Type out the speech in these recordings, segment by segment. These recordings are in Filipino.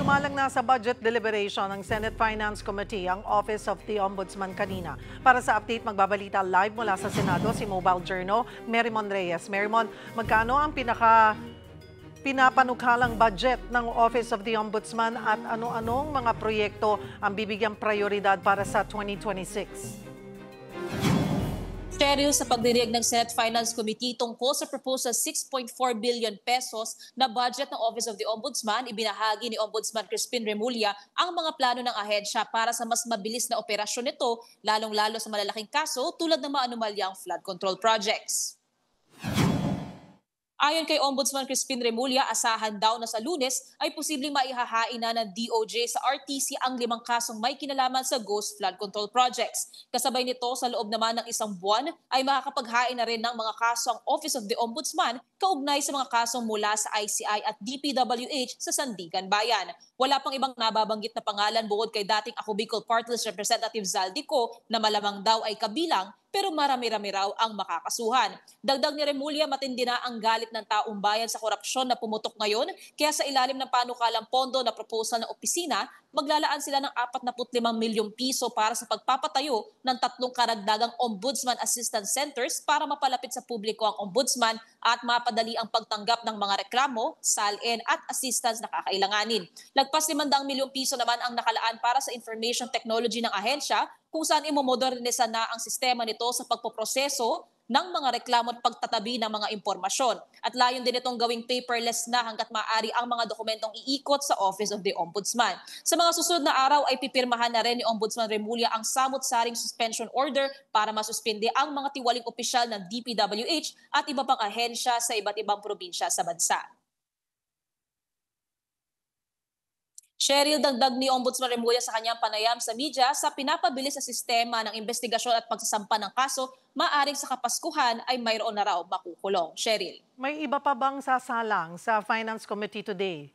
Sumalang na sa budget deliberation ng Senate Finance Committee ang Office of the Ombudsman kanina. Para sa update, magbabalita live mula sa Senado si Mobile Journal, Merymon Reyes. Merymon, magkano ang pinapanukalang budget ng Office of the Ombudsman at ano-anong mga proyekto ang bibigyang prioridad para sa 2026? Cheryl, sa pagdiriwang ng Senate Finance Committee tungkol sa proposal 6.4 billion pesos na budget ng Office of the Ombudsman, ibinahagi ni Ombudsman Crispin Remulla ang mga plano ng ahensya para sa mas mabilis na operasyon nito, lalong-lalo sa malalaking kaso tulad ng mga anomalyang flood control projects. Ayon kay Ombudsman Crispin Remulla, asahan daw na sa Lunes ay posibleng maihahain na ng DOJ sa RTC ang 5 kasong may kinalaman sa ghost flood control projects. Kasabay nito, sa loob naman ng isang buwan ay makakapaghain na rin ng mga kaso ang Office of the Ombudsman kaugnay sa mga kasong mula sa ICI at DPWH sa Sandigan Bayan. Wala pang ibang nababanggit na pangalan bukod kay dating Ako Bicol Party List Representative Zaldico na malamang daw ay kabilang, pero marami-rami raw ang makakasuhan. Dagdag ni Remulla, matindi na ang galit ng taong bayan sa korupsyon na pumutok ngayon, kaya sa ilalim ng panukalang pondo na proposal ng opisina, maglalaan sila ng 45 milyong piso para sa pagpapatayo ng 3 karagdagang Ombudsman Assistance Centers para mapalapit sa publiko ang Ombudsman at mapadali ang pagtanggap ng mga reklamo, salin at assistance na kakailanganin. Lagpas 500 milyong piso naman ang nakalaan para sa information technology ng ahensya, kung saan imomodernisa na ang sistema nito sa pagpoproseso ng mga reklamo at pagtatabi ng mga impormasyon. At layon din itong gawing paperless na hanggat maaari ang mga dokumentong iikot sa Office of the Ombudsman. Sa mga susunod na araw ay pipirmahan na rin ni Ombudsman Remulla ang samot-saring suspension order para masuspende ang mga tiwaling opisyal ng DPWH at iba pang ahensya sa iba't ibang probinsya sa bansa. Cheryl, dagdag ni Ombudsman Remulla sa kanyang panayam sa media, sa pinapabilis sa sistema ng investigasyon at pagsasampa ng kaso, maaring sa Kapaskuhan ay mayroon na raw makukulong. Cheryl. May iba pa bang sasalang sa Finance Committee today?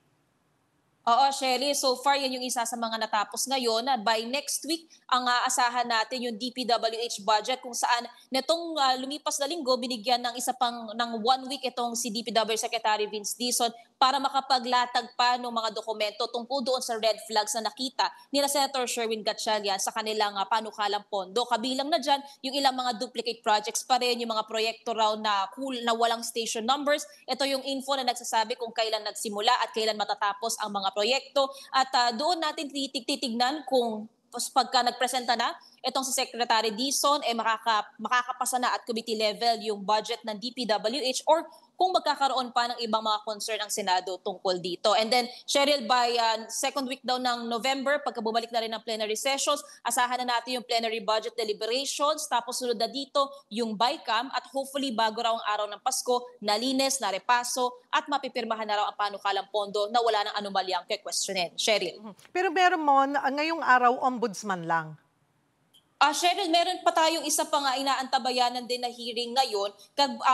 Oo, Shelly. So far, yan yung isa sa mga natapos ngayon. By next week, ang aasahan natin yung DPWH budget kung saan netong lumipas na linggo, binigyan ng isa pang ng 1 week itong si DPWH Secretary Vince Dizon para makapaglatag pa ng mga dokumento tungkol doon sa red flags na nakita ni Senator Sherwin Gatchalian sa kanilang panukalang pondo. Kabilang na dyan yung ilang mga duplicate projects pa rin, yung mga proyekto raw na walang station numbers. Ito yung info na nagsasabi kung kailan nagsimula at kailan matatapos ang mga proyekto at doon natin titignan kung pagka nagpresenta na itong si Secretary Dizon makakapasa na at committee level yung budget ng DPWH or kung magkakaroon pa ng ibang mga concern ang Senado tungkol dito. And then, Cheryl, by second week daw ng November, pagka bumalik na rin ng plenary sessions, asahan na natin yung plenary budget deliberations, tapos sunod na dito yung BICAM at hopefully bago raw ang araw ng Pasko, nalinis, narepaso at mapipirmahan na raw ang panukalang pondo na wala ng anomalyang kwe-questionin. Cheryl. Pero Merymon, ngayong araw, ombudsman lang. Cheryl, meron pa tayong isa pa nga inaantabayanan din na hearing ngayon.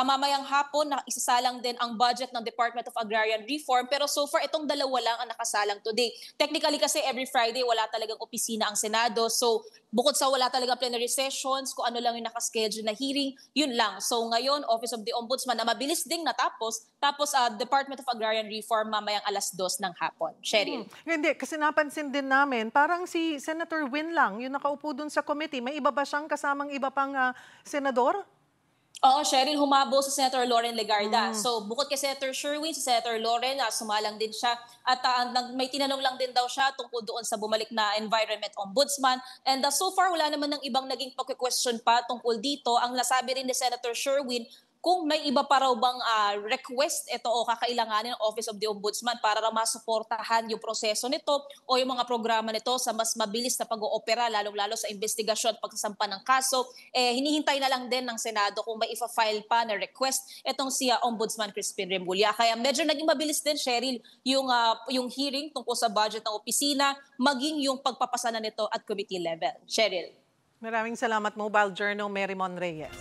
Mamayang hapon, isasalang din ang budget ng Department of Agrarian Reform. Pero so far, itong dalawa lang ang nakasalang today. Technically kasi every Friday, wala talagang opisina ang Senado. So bukod sa wala talagang plenary sessions, kung ano lang yung nakaschedule na hearing, yun lang. So ngayon, Office of the Ombudsman na mabilis ding natapos. Tapos Department of Agrarian Reform mamayang 2:00 ng hapon. Cheryl. Hindi, kasi napansin din namin, parang si Senator Win lang, yung nakaupo dun sa committee. May iba ba siyang kasamang iba pang senador? Oo, Cheryl, humabol sa Senator Loren Legarda. So bukod kay Senator Sherwin, si Senator Loren, sumalang din siya. At may tinanong lang din daw siya tungkol doon sa bumalik na Environment Ombudsman. And so far, wala naman ng ibang naging pagque-question pa tungkol dito. Ang nasabi rin ni Senator Sherwin, kung may iba pa raw bang request ito o kakailanganin ng Office of the Ombudsman para raw masuportahan yung proseso nito o yung mga programa nito sa mas mabilis na pag-oopera, lalong-lalo sa investigasyon at pagsasampa ng kaso, hinihintay na lang din ng Senado kung may ifa-file pa na request itong si Ombudsman Crispin Remulla. Kaya medyo naging mabilis din, Cheryl, yung hearing tungkol sa budget ng opisina, maging yung pagpapasa na nito at committee level. Cheryl. Maraming salamat, Mobile Journal, Merymon Reyes.